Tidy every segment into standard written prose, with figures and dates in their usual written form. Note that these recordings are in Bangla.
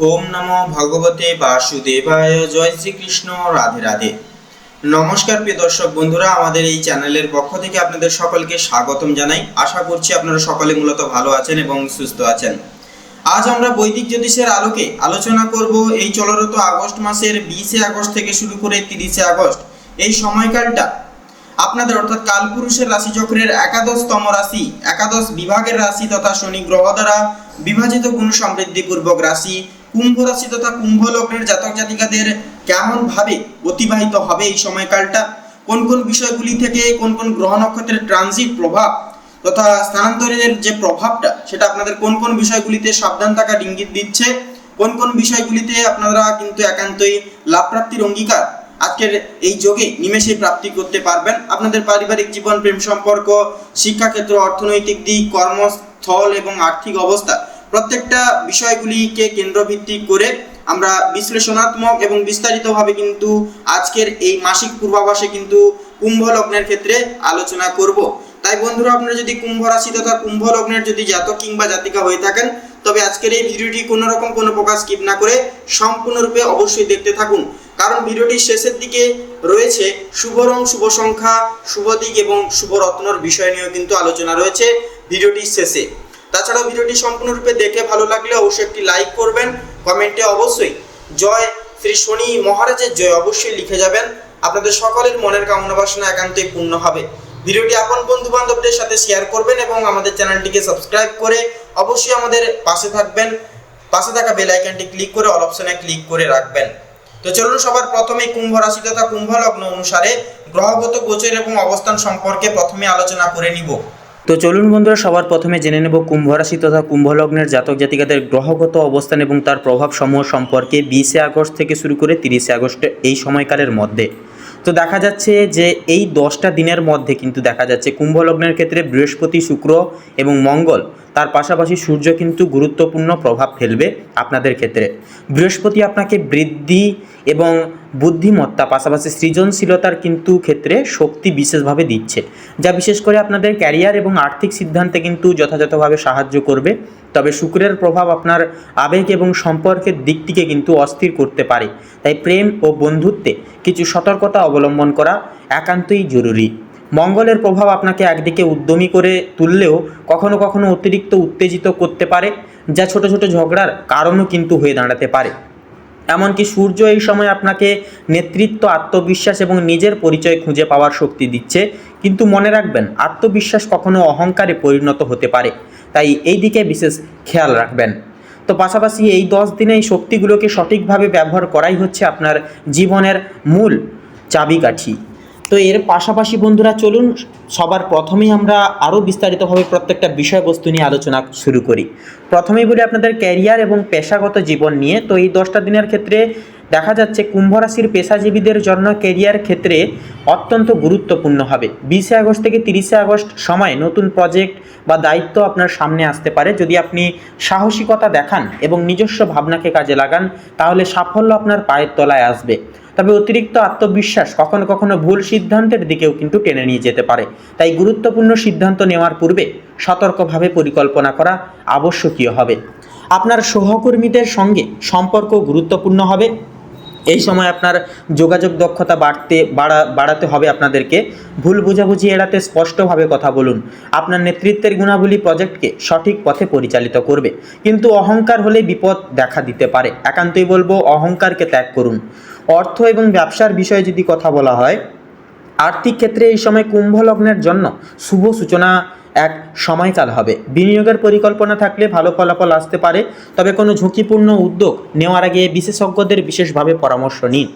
ওম নমো ভগবতে বাসুদেবায়। জয় শ্রীকৃষ্ণ। রাধে রাধে। নমস্কার প্রিয় দর্শক বন্ধুরা, আমাদের এই চ্যানেলের পক্ষ থেকে আপনাদের সকলকে স্বাগতম জানাই। আশা করছি আপনারা সকলে মূলত ভালো আছেন এবং সুস্থ আছেন। আজ আমরা বৈদিক জ্যোতিষের আলোকে আলোচনা করব এই চলরত আগস্ট মাসের 20 আগস্ট থেকে শুরু করে 30 আগস্ট এই সময়কালটা আপনাদের অর্থাৎ কালপুরুষের রাশিচক্রের একাদশতম রাশি, একাদশ বিভাগের রাশি তথা শনি গ্রহ দ্বারা বিভাজিত গুণ সমৃদ্ধিপূর্বক রাশি কুম্ভ রাশি তথা কুম্ভ লগ্নের জাতক জাতিকাদের কেমন ভাবে অতিবাহিত হবে এই সময়কালটা, কোন কোন বিষয়গুলি থেকে কোন কোন গ্রহ নক্ষত্রের ট্রানজিট প্রভাব তথা স্থানান্তরের যে প্রভাবটা সেটা আপনাদের কোন কোন বিষয়গুলিতে সাবধান থাকার ইঙ্গিত দিচ্ছে, কোন কোন বিষয়গুলিতে আপনারা কিন্তু একান্তই লাভ প্রাপ্তির অঙ্গীকার আজকের এই যোগে নিমেষে প্রাপ্তি করতে পারবেন। আপনাদের পারিবারিক জীবন, প্রেম সম্পর্ক, শিক্ষাক্ষেত্র, অর্থনৈতিক দিক, কর্মস্থল এবং আর্থিক অবস্থা প্রত্যেকটা বিষয়গুলিকে কেন্দ্রভিত্তিক করে আমরা বিশ্লেষণাত্মক এবং বিস্তারিতভাবে কিন্তু আজকের এই মাসিক পূর্বাভাসে কিন্তু কুম্ভ লগ্নের ক্ষেত্রে আলোচনা করব। তাই বন্ধুরা, আপনারা যদি কুম্ভ রাশি তথা কুম্ভ লগ্নের যদি জাতক কিংবা জাতিকা হয়ে থাকেন তবে আজকের এই ভিডিওটি কোনো রকম কোনো প্রকার স্কিপ না করে সম্পূর্ণরূপে অবশ্যই দেখতে থাকুন, কারণ ভিডিওটির শেষের দিকে রয়েছে শুভ রং, শুভ সংখ্যা, শুভ দিক এবং শুভ রত্নর বিষয় নিয়েও কিন্তু আলোচনা রয়েছে ভিডিওটির শেষে। তাছাড়াও ভিডিওটি সম্পূর্ণরূপে দেখে ভালো লাগলে অবশ্যই একটি লাইক করবেন, কমেন্টে অবশ্যই জয় শ্রী শনি মহারাজের জয় অবশ্যই লিখে যাবেন। আপনাদের সকলের মনের কামনা বাসনা একান্তই পূর্ণ হবে। ভিডিওটি আপন বন্ধু বান্ধবদের সাথে শেয়ার করবেন এবং আমাদের চ্যানেলটিকে সাবস্ক্রাইব করে অবশ্যই আমাদের পাশে থাকবেন। পাশে থাকা বেল আইকনটি ক্লিক করে অল অপশনে ক্লিক করে রাখবেন। তো চলুন সবার প্রথমে কুম্ভ রাশি তথা কুম্ভ লগ্ন অনুসারে গ্রহগত গোচর এবং অবস্থান সম্পর্কে প্রথমে আলোচনা করে নিব। তো চলুন বন্ধুরা, সবার প্রথমে জেনে নেব কুম্ভ রাশি তথা কুম্ভ লগ্নের জাতক জাতিকাদের গ্রহগত অবস্থান এবং তার প্রভাব সমূহ সম্পর্কে 20 আগস্ট থেকে শুরু করে 30 আগস্ট এই সময়কালের মধ্যে। তো দেখা যাচ্ছে যে এই 10টা দিনের মধ্যে কিন্তু দেখা যাচ্ছে কুম্ভ লগ্নের ক্ষেত্রে বৃহস্পতি, শুক্র এবং মঙ্গল, তার পাশাপাশি সূর্য কিন্তু গুরুত্বপূর্ণ প্রভাব ফেলবে আপনাদের ক্ষেত্রে। বৃহস্পতি আপনাকে বৃদ্ধি এবং বুদ্ধিমত্তা পাশাপাশি সৃজনশীলতার কিন্তু ক্ষেত্রে শক্তি বিশেষভাবে দিচ্ছে, যা বিশেষ করে আপনাদের ক্যারিয়ার এবং আর্থিক সিদ্ধান্তে কিন্তু যথাযথভাবে সাহায্য করবে। তবে শুক্রের প্রভাব আপনার আবেগ এবং সম্পর্কের দিকটিকে কিন্তু অস্থির করতে পারে, তাই প্রেম ও বন্ধুত্বে কিছু সতর্কতা অবলম্বন করা একান্তই জরুরি। মঙ্গলের প্রভাব আপনাকে একদিকে উদ্যমী করে তুললেও কখনো কখনো অতিরিক্ত উত্তেজিত করতে পারে, যা ছোট ছোট ঝগড়ার কারণও কিন্তু হয়ে দাঁড়াতে পারে। এমনকি সূর্য এই সময় আপনাকে নেতৃত্ব, আত্মবিশ্বাস এবং নিজের পরিচয় খুঁজে পাওয়ার শক্তি দিচ্ছে, কিন্তু মনে রাখবেন আত্মবিশ্বাস কখনো অহংকারে পরিণত হতে পারে, তাই এই দিকে বিশেষ খেয়াল রাখবেন। তো পাশাপাশি এই 10 দিনে এই শক্তিগুলোকে সঠিকভাবে ব্যবহার করাই হচ্ছে আপনার জীবনের মূল চাবিকাঠি। তো এর পাশাপাশি বন্ধুরা, চলুন সবার প্রথমেই আমরা আরও বিস্তারিতভাবে প্রত্যেকটা বিষয়বস্তু নিয়ে আলোচনা শুরু করি। প্রথমেই বলি আপনাদের ক্যারিয়ার এবং পেশাগত জীবন নিয়ে। তো এই 10টা দিনের ক্ষেত্রে দেখা যাচ্ছে কুম্ভ রাশির পেশাজীবীদের জন্য ক্যারিয়ার ক্ষেত্রে অত্যন্ত গুরুত্বপূর্ণ হবে। 20 আগস্ট থেকে 30 আগস্ট সময়ে নতুন প্রজেক্ট বা দায়িত্ব আপনার সামনে আসতে পারে। যদি আপনি সাহসিকতা দেখান এবং নিজস্ব ভাবনাকে কাজে লাগান তাহলে সাফল্য আপনার পায়ের তলায় আসবে। তবে অতিরিক্ত আত্মবিশ্বাস কখনো কখনো ভুল সিদ্ধান্তের দিকেও কিন্তু টেনে নিয়ে যেতে পারে, তাই গুরুত্বপূর্ণ সিদ্ধান্ত নেওয়ার পূর্বে সতর্কভাবে পরিকল্পনা করা আবশ্যকীয় হবে। আপনার সহকর্মীদের সঙ্গে সম্পর্ক গুরুত্বপূর্ণ হবে। এই সময় আপনার যোগাযোগ দক্ষতা বাড়াতে হবে আপনাদেরকে। ভুল বোঝাবুঝি এড়াতে স্পষ্টভাবে কথা বলুন। আপনার নেতৃত্বের গুণাবলী প্রজেক্টকে সঠিক পথে পরিচালিত করবে, কিন্তু অহংকার হলে বিপদ দেখা দিতে পারে। একান্তই বলবো অহংকারকে ত্যাগ করুন। অর্থ এবং ব্যবসার বিষয়ে যদি কথা বলা হয়, আর্থিক ক্ষেত্রে এই সময় কুম্ভ লগ্নের জন্য শুভ সূচনা এক সময়কাল হবে। বিনিয়োগের পরিকল্পনা থাকলে ভালো ফলাফল আসতে পারে, তবে কোনো ঝুঁকিপূর্ণ উদ্যোগ নেওয়ার আগে বিশেষজ্ঞদের বিশেষভাবে পরামর্শ নিন।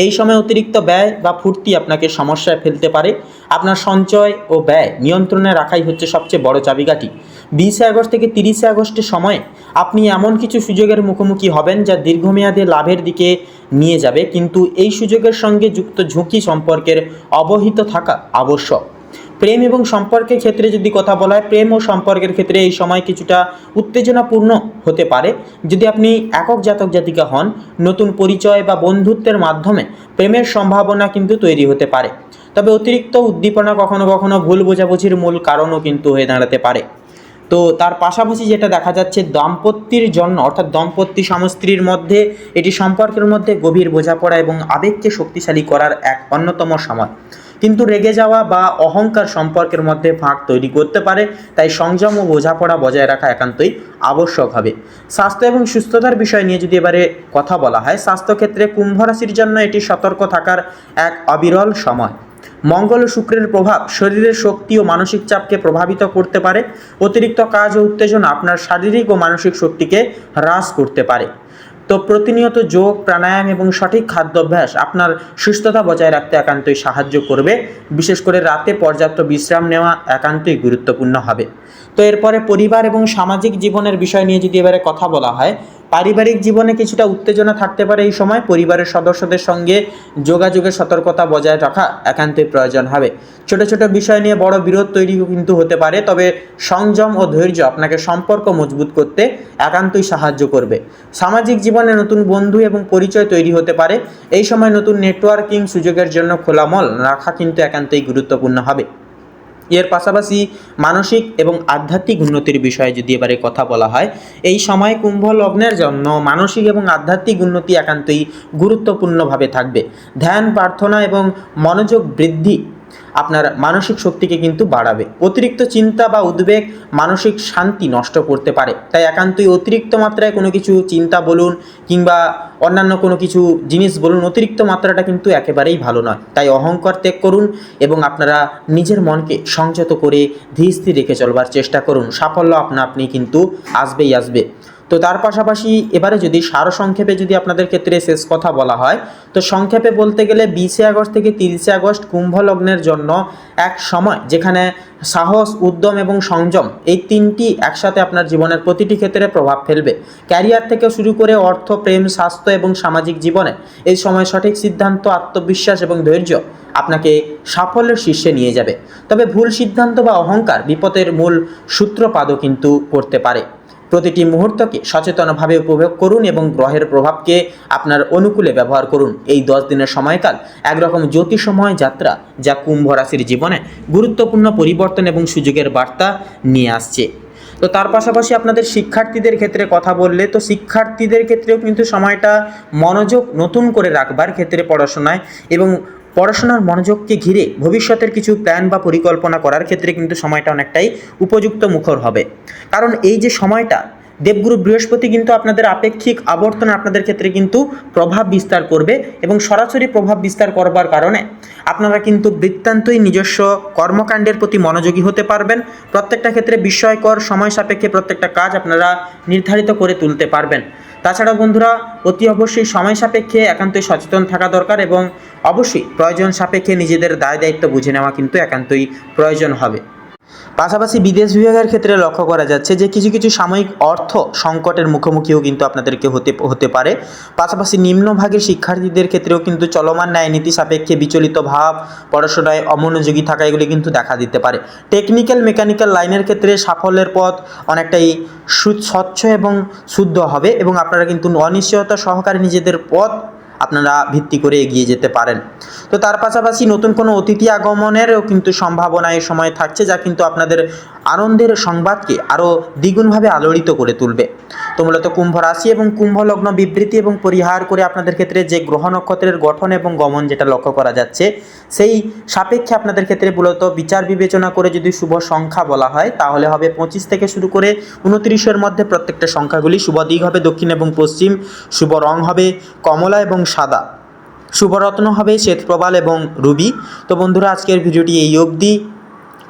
এই সময় অতিরিক্ত ব্যয় বা ফুর্তি আপনাকে সমস্যায় ফেলতে পারে। আপনার সঞ্চয় ও ব্যয় নিয়ন্ত্রণে রাখাই হচ্ছে সবচেয়ে বড় চাবিকাঠি। 20 আগস্ট থেকে 30 আগস্টের সময়ে আপনি এমন কিছু সুযোগের মুখোমুখি হবেন যা দীর্ঘমেয়াদে লাভের দিকে নিয়ে যাবে, কিন্তু এই সুযোগের সঙ্গে যুক্ত ঝুঁকি সম্পর্কের অবহিত থাকা আবশ্যক। প্রেম এবং সম্পর্কের ক্ষেত্রে যদি কথা বলা হয়, প্রেম ও সম্পর্কের ক্ষেত্রে এই সময় কিছুটা উত্তেজনাপূর্ণ হতে পারে। যদি আপনি একক জাতক জাতিকা হন, নতুন পরিচয় বা বন্ধুত্বের মাধ্যমে প্রেমের সম্ভাবনা কিন্তু তৈরি হতে পারে। তবে অতিরিক্ত উদ্দীপনা কখনো কখনো ভুল বোঝাবুঝির মূল কারণও কিন্তু হয়ে দাঁড়াতে পারে। তো তার পাশাপাশি যেটা দেখা যাচ্ছে দাম্পত্যের জন্য অর্থাৎ দম্পতি স্বামী স্ত্রীর মধ্যে এটি সম্পর্কের মধ্যে গভীর বোঝাপড়া এবং আবেগকে শক্তিশালী করার এক অন্যতম সময়। কিন্তু রেগে যাওয়া বা অহংকার সম্পর্কের মধ্যে ফাঁক তৈরি করতে পারে, তাই সংযম ও বোঝাপড়া বজায় রাখা একান্তই আবশ্যক হবে। স্বাস্থ্য এবং সুস্থতার বিষয় নিয়ে যদি এবারে কথা বলা হয়, স্বাস্থ্যক্ষেত্রে কুম্ভ রাশির জন্য এটি সতর্ক থাকার এক অবিরল সময়। মঙ্গল ও শুক্রের প্রভাব শরীরের শক্তি ও মানসিক চাপকে প্রভাবিত করতে পারে। অতিরিক্ত কাজ ও উত্তেজনা আপনার শারীরিক ও মানসিক শক্তিকে হ্রাস করতে পারে। তো প্রতিনিয়ত যোগ, প্রাণায়াম এবং সঠিক খাদ্যাভ্যাস আপনার সুস্থতা বজায় রাখতে একান্তই সাহায্য করবে। বিশেষ করে রাতে পর্যাপ্ত বিশ্রাম নেওয়া একান্তই গুরুত্বপূর্ণ হবে। তো এরপরে পরিবার এবং সামাজিক জীবনের বিষয় নিয়ে যদি এবারে কথা বলা হয়, পারিবারিক জীবনে কিছুটা উত্তেজনা থাকতে পারে এই সময়। পরিবারের সদস্যদের সঙ্গে যোগাযোগের সতর্কতা বজায় রাখা একান্তই প্রয়োজন হবে। ছোট ছোট বিষয় নিয়ে বড় বিরোধ তৈরিও কিন্তু হতে পারে, তবে সংযম ও ধৈর্য আপনাকে সম্পর্ক মজবুত করতে একান্তই সাহায্য করবে। সামাজিক জীবনে নতুন বন্ধু এবং পরিচয় তৈরি হতে পারে। এই সময় নতুন নেটওয়ার্কিং সুযোগের জন্য খোলা মন রাখা কিন্তু একান্তই গুরুত্বপূর্ণ হবে। এর পাশাপাশি মানসিক এবং আধ্যাত্মিক উন্নতির বিষয়ে যদি এবারে কথা বলা হয়, এই সময় কুম্ভ লগ্নের জন্য মানসিক এবং আধ্যাত্মিক উন্নতি একান্তই গুরুত্বপূর্ণভাবে থাকবে। ধ্যান, প্রার্থনা এবং মনোযোগ বৃদ্ধি আপনার মানসিক শক্তিকে কিন্তু বাড়াবে। অতিরিক্ত চিন্তা বা উদ্বেগ মানসিক শান্তি নষ্ট করতে পারে, তাই একান্তই অতিরিক্ত মাত্রায় কোনো কিছু চিন্তা বলুন কিংবা অন্যান্য কোনো কিছু জিনিস বলুন, অতিরিক্ত মাত্রাটা কিন্তু একেবারেই ভালো নয়। তাই অহংকার ত্যাগ করুন এবং আপনারা নিজের মনকে সংযত করে ধীর স্থির রেখে চলবার চেষ্টা করুন। সাফল্য আপনি কিন্তু আসবেই আসবে। তো তার পাশাপাশি এবারে যদি সারসংক্ষেপে যদি আপনাদের ক্ষেত্রে শেষ কথা বলা হয়, তো সংক্ষেপে বলতে গেলে 20 আগস্ট থেকে 30 আগস্ট কুম্ভ লগ্নের জন্য এক সময় যেখানে সাহস, উদ্যম এবং সংযম এই তিনটি একসাথে আপনার জীবনের প্রতিটি ক্ষেত্রে প্রভাব ফেলবে। ক্যারিয়ার থেকে শুরু করে অর্থ, প্রেম, স্বাস্থ্য এবং সামাজিক জীবনে এই সময় সঠিক সিদ্ধান্ত, আত্মবিশ্বাস এবং ধৈর্য আপনাকে সাফল্যের শীর্ষে নিয়ে যাবে। তবে ভুল সিদ্ধান্ত বা অহংকার বিপদের মূল সূত্রপাতও কিন্তু করতে পারে। প্রতিটি মুহূর্তকে সচেতনভাবে উপভোগ করুন এবং গ্রহের প্রভাবকে আপনার অনুকূলে ব্যবহার করুন। এই 10 দিনের সময়কাল একরকম জ্যোতিষময় যাত্রা, যা কুম্ভ রাশির জীবনে গুরুত্বপূর্ণ পরিবর্তন এবং সুযোগের বার্তা নিয়ে আসছে। তো তার পাশাপাশি আপনাদের শিক্ষার্থীদের ক্ষেত্রে কথা বললে, তো শিক্ষার্থীদের ক্ষেত্রেও কিন্তু সময়টা মনোযোগ নতুন করে রাখবার ক্ষেত্রে পড়াশোনায় এবং পড়াশোনার মনোযোগকে ঘিরে ভবিষ্যতের কিছু প্ল্যান বা পরিকল্পনা করার ক্ষেত্রে কিন্তু সময়টা অনেকটাই উপযুক্ত মুখর হবে। কারণ এই যে সময়টা, দেবগুরু বৃহস্পতি কিন্তু আপনাদের আপেক্ষিক আবর্তন আপনাদের ক্ষেত্রে কিন্তু প্রভাব বিস্তার করবে এবং সরাসরি প্রভাব বিস্তার করবার কারণে আপনারা কিন্তু বৃত্তান্তই নিজস্ব কর্মকাণ্ডের প্রতি মনোযোগী হতে পারবেন। প্রত্যেকটা ক্ষেত্রে বিস্ময়কর সময় সাপেক্ষে প্রত্যেকটা কাজ আপনারা নির্ধারিত করে তুলতে পারবেন। তাছাড়া বন্ধুরা, অতি অবশ্যই সময় সাপেক্ষে একান্তই সচেতন থাকা দরকার এবং অবশ্যই প্রয়োজন সাপেক্ষে নিজেদের দায় দায়িত্ব বুঝে নেওয়া কিন্তু একান্তই প্রয়োজন হবে। পাশাপাশি বিদেশ বিভাগের ক্ষেত্রে লক্ষ্য করা যাচ্ছে যে কিছু কিছু সাময়িক অর্থ সংকটের মুখোমুখিও কিন্তু আপনাদেরকে হতে পারে। পাশাপাশি নিম্নভাগের শিক্ষার্থীদের ক্ষেত্রেও কিন্তু চলমান ন্যায়নীতি সাপেক্ষে বিচলিত ভাব, পড়াশোনায় অমনোযোগী থাকা এগুলি কিন্তু দেখা দিতে পারে। টেকনিক্যাল, মেকানিক্যাল লাইনের ক্ষেত্রে সাফল্যের পথ অনেকটাই স্বচ্ছ এবং শুদ্ধ হবে এবং আপনারা কিন্তু অনিশ্চয়তা সহকারে নিজেদের পথ আপনারা ভিত্তি করে এগিয়ে যেতে পারেন। তো তার পাশাপাশি নতুন কোনো অতিথি আগমনেরও কিন্তু সম্ভাবনা এই সময় থাকছে, যা কিন্তু আপনাদের আনন্দের সংবাদকে আরও দ্বিগুণভাবে আলোড়িত করে তুলবে। তো মূলত কুম্ভ রাশি এবং কুম্ভ লগ্ন বিবৃতি এবং পরিহার করে আপনাদের ক্ষেত্রে যে গ্রহ নক্ষত্রের গঠন এবং গমন যেটা লক্ষ্য করা যাচ্ছে, সেই সাপেক্ষে আপনাদের ক্ষেত্রে মূলত বিচার বিবেচনা করে যদি শুভ সংখ্যা বলা হয়, তাহলে হবে 25 থেকে শুরু করে 29-এর মধ্যে প্রত্যেকটা সংখ্যাগুলি। শুভ দিক হবে দক্ষিণ এবং পশ্চিম। শুভ রং হবে কমলা এবং সাদা। শুভরত্ন হবে শ্বেতপ্রবাল এবং রুবি। তো বন্ধুরা, আজকের ভিডিওটি এই অবধি।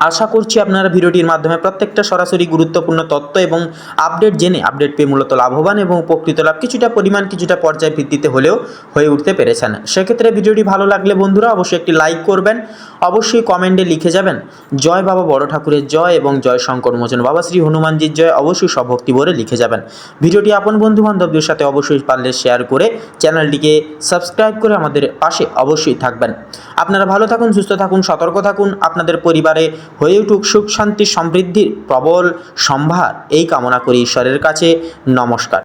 আশা করছি আপনারা ভিডিওটির মাধ্যমে প্রত্যেকটা সরাসরি গুরুত্বপূর্ণ তথ্য এবং আপডেট জেনে আপডেট পেয়ে মূলত লাভবান এবং উপকৃত লাভ কিছুটা পরিমাণ কিছুটা পর্যায় ভিত্তিতে হলেও হয়ে উঠতে পেরেছেন। সেক্ষেত্রে ভিডিওটি ভালো লাগলে বন্ধুরা অবশ্যই একটি লাইক করবেন। অবশ্যই কমেন্টে লিখে যাবেন জয় বাবা বড় ঠাকুরের জয় এবং জয় শঙ্কর মোচন বাবা শ্রী হনুমানজির জয়। অবশ্যই সভক্তি ভরে লিখে যাবেন। ভিডিওটি আপন বন্ধু বান্ধবদের সাথে অবশ্যই পারলে শেয়ার করে চ্যানেলটিকে সাবস্ক্রাইব করে আমাদের পাশে অবশ্যই থাকবেন। আপনারা ভালো থাকুন, সুস্থ থাকুন, সতর্ক থাকুন। আপনাদের পরিবারে হয়ে উঠুক সুখ, শান্তি, সমৃদ্ধির প্রবল সম্ভার, এই কামনা করি ঈশ্বরের কাছে। নমস্কার।